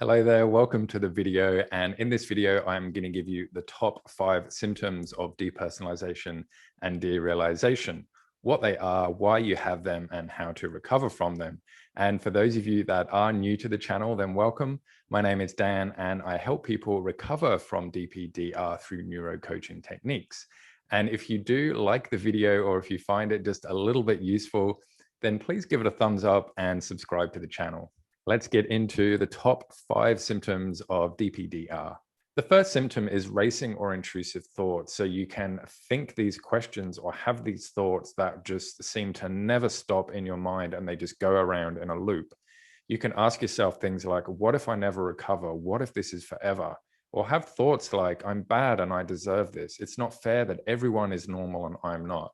Hello there, welcome to the video. And in this video, I'm going to give you the top 5 symptoms of depersonalization and derealization, what they are, why you have them, and how to recover from them. And for those of you that are new to the channel, then welcome. My name is Dan, and I help people recover from DPDR through neurocoaching techniques. And if you do like the video, or if you find it just a little bit useful, then please give it a thumbs up and subscribe to the channel. Let's get into the top 5 symptoms of DPDR. The first symptom is racing or intrusive thoughts. So you can think these questions or have these thoughts that just seem to never stop in your mind and they just go around in a loop. You can ask yourself things like, what if I never recover? What if this is forever? Or have thoughts like, I'm bad and I deserve this. It's not fair that everyone is normal and I'm not.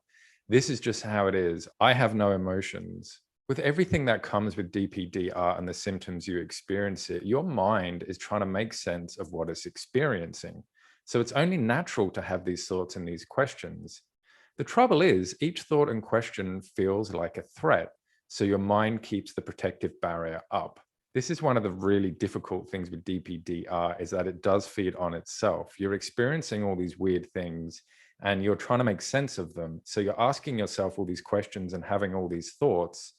This is just how it is. I have no emotions. With everything that comes with DPDR and the symptoms you experience it, your mind is trying to make sense of what it's experiencing. So it's only natural to have these thoughts and these questions. The trouble is, each thought and question feels like a threat. So your mind keeps the protective barrier up. This is one of the really difficult things with DPDR, is that it does feed on itself. You're experiencing all these weird things and you're trying to make sense of them. So you're asking yourself all these questions and having all these thoughts.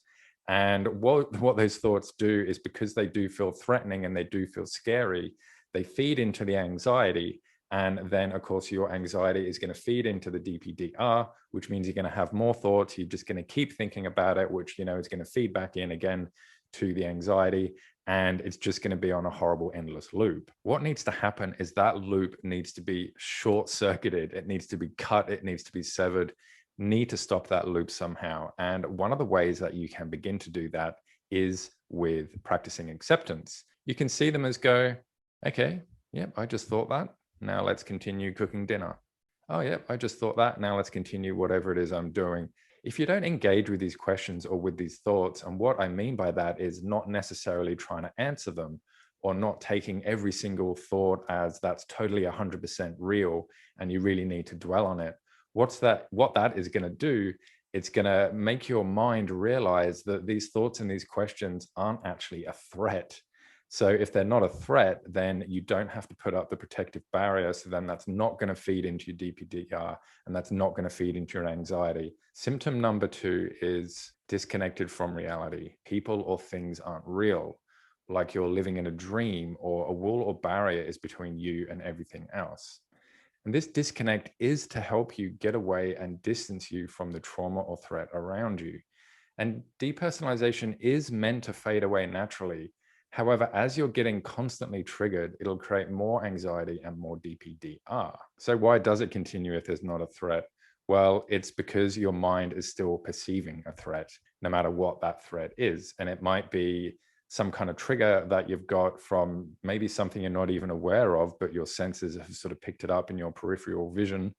And what those thoughts do is, because they do feel threatening and they do feel scary, they feed into the anxiety. And then, of course, your anxiety is going to feed into the DPDR, which means you're going to have more thoughts. You're just going to keep thinking about it, which, is going to feed back in again to the anxiety. And it's just going to be on a horrible, endless loop. What needs to happen is that loop needs to be short-circuited. It needs to be cut. It needs to be severed. Need to stop that loop somehow. And one of the ways that you can begin to do that is with practicing acceptance. You can see them as go, okay, yep, I just thought that. Now let's continue cooking dinner. Oh, yep, I just thought that. Now let's continue whatever it is I'm doing. If you don't engage with these questions or with these thoughts, and what I mean by that is not necessarily trying to answer them or not taking every single thought as that's totally 100% real and you really need to dwell on it. What that is going to do, it's going to make your mind realize that these thoughts and these questions aren't actually a threat. So if they're not a threat, then you don't have to put up the protective barrier. So then that's not going to feed into your DPDR, and that's not going to feed into your anxiety. Symptom number 2 is disconnected from reality. People or things aren't real, like you're living in a dream, or a wall or barrier is between you and everything else. And this disconnect is to help you get away and distance you from the trauma or threat around you. And depersonalization is meant to fade away naturally. However, as you're getting constantly triggered, it'll create more anxiety and more DPDR. So why does it continue if there's not a threat? Well, it's because your mind is still perceiving a threat, no matter what that threat is. And it might be some kind of trigger that you've got from maybe something you're not even aware of, but your senses have sort of picked it up in your peripheral vision,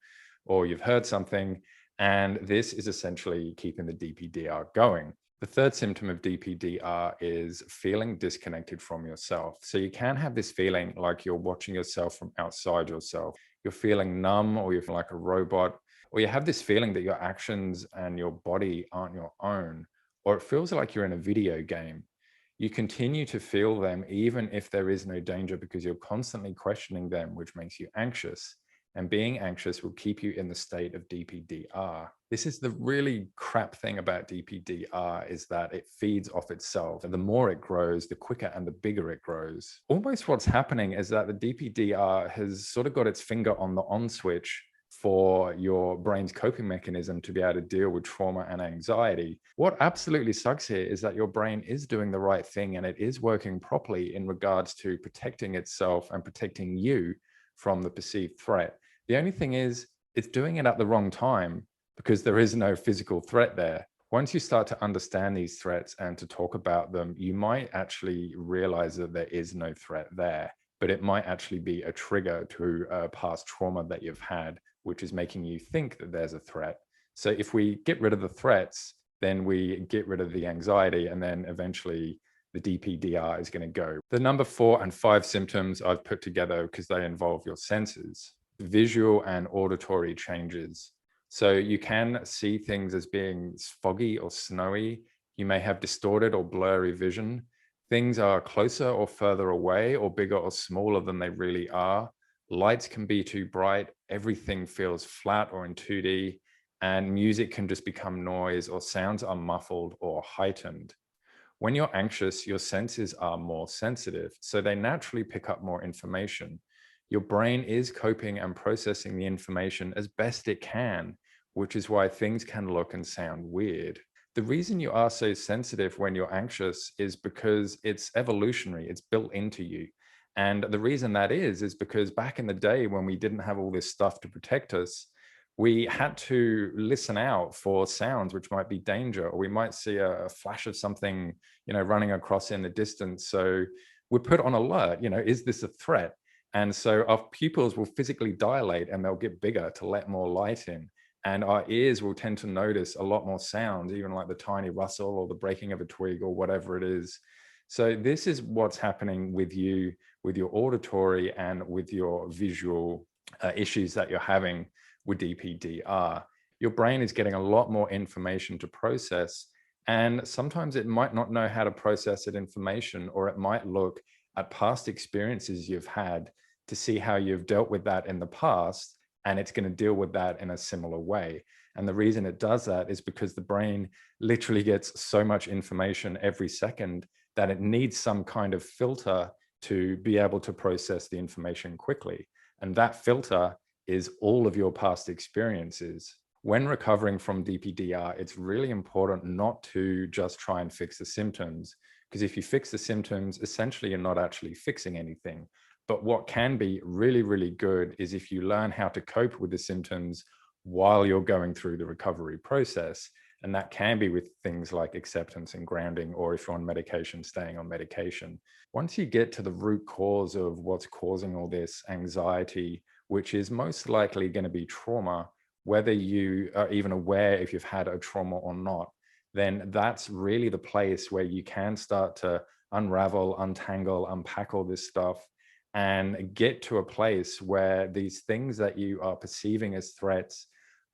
or you've heard something. And this is essentially keeping the DPDR going. The third symptom of DPDR is feeling disconnected from yourself. So you can have this feeling like you're watching yourself from outside yourself. You're feeling numb, or you feel like a robot, or you have this feeling that your actions and your body aren't your own, or it feels like you're in a video game. You continue to feel them even if there is no danger, because you're constantly questioning them, which makes you anxious. And being anxious will keep you in the state of DPDR. This is the really crap thing about DPDR, is that it feeds off itself. And the more it grows, the quicker and the bigger it grows. Almost what's happening is that the DPDR has sort of got its finger on the on switch for your brain's coping mechanism to be able to deal with trauma and anxiety. What absolutely sucks here is that your brain is doing the right thing and it is working properly in regards to protecting itself and protecting you from the perceived threat. The only thing is, it's doing it at the wrong time, because there is no physical threat there. Once you start to understand these threats and to talk about them, you might actually realize that there is no threat there, but it might actually be a trigger to a past trauma that you've had, which is making you think that there's a threat. So if we get rid of the threats, then we get rid of the anxiety, and then eventually the DPDR is going to go. The number 4 and 5 symptoms I've put together because they involve your senses. Visual and auditory changes. So you can see things as being foggy or snowy. You may have distorted or blurry vision. Things are closer or further away or bigger or smaller than they really are. Lights can be too bright. Everything feels flat or in 2D, and music can just become noise, or sounds are muffled or heightened. When you're anxious, your senses are more sensitive, so they naturally pick up more information. Your brain is coping and processing the information as best it can, which is why things can look and sound weird. The reason you are so sensitive when you're anxious is because it's evolutionary, it's built into you. And the reason that is because back in the day when we didn't have all this stuff to protect us, we had to listen out for sounds which might be danger, or we might see a flash of something, running across in the distance. So we're put on alert, is this a threat? And so our pupils will physically dilate and they'll get bigger to let more light in. And our ears will tend to notice a lot more sounds, even like the tiny rustle or the breaking of a twig or whatever it is. So this is what's happening with you, with your auditory and with your visual issues that you're having with DPDR. Your brain is getting a lot more information to process, and sometimes it might not know how to process that information, or it might look at past experiences you've had to see how you've dealt with that in the past, and it's going to deal with that in a similar way. And the reason it does that is because the brain literally gets so much information every second that it needs some kind of filter to be able to process the information quickly. And that filter is all of your past experiences. When recovering from DPDR, it's really important not to just try and fix the symptoms, because if you fix the symptoms, essentially you're not actually fixing anything. But what can be really, really good is if you learn how to cope with the symptoms while you're going through the recovery process. And that can be with things like acceptance and grounding, or if you're on medication, staying on medication. Once you get to the root cause of what's causing all this anxiety, which is most likely going to be trauma, whether you are even aware if you've had a trauma or not, then that's really the place where you can start to unravel, untangle, unpack all this stuff and get to a place where these things that you are perceiving as threats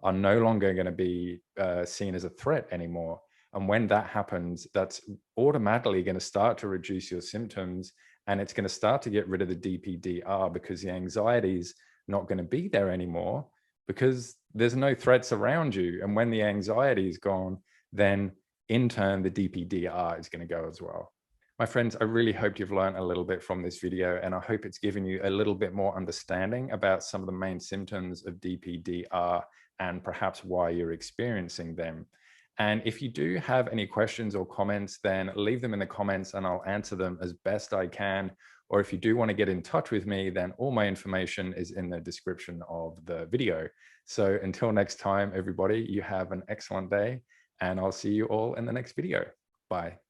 are no longer going to be seen as a threat anymore. And when that happens, that's automatically going to start to reduce your symptoms, and it's going to start to get rid of the DPDR, because the anxiety is not going to be there anymore because there's no threats around you. And when the anxiety is gone, then in turn, the DPDR is going to go as well. My friends, I really hope you've learned a little bit from this video, and I hope it's given you a little bit more understanding about some of the main symptoms of DPDR and perhaps why you're experiencing them. And if you do have any questions or comments, then leave them in the comments and I'll answer them as best I can. Or if you do want to get in touch with me, then all my information is in the description of the video. So until next time, everybody, you have an excellent day, and I'll see you all in the next video. Bye.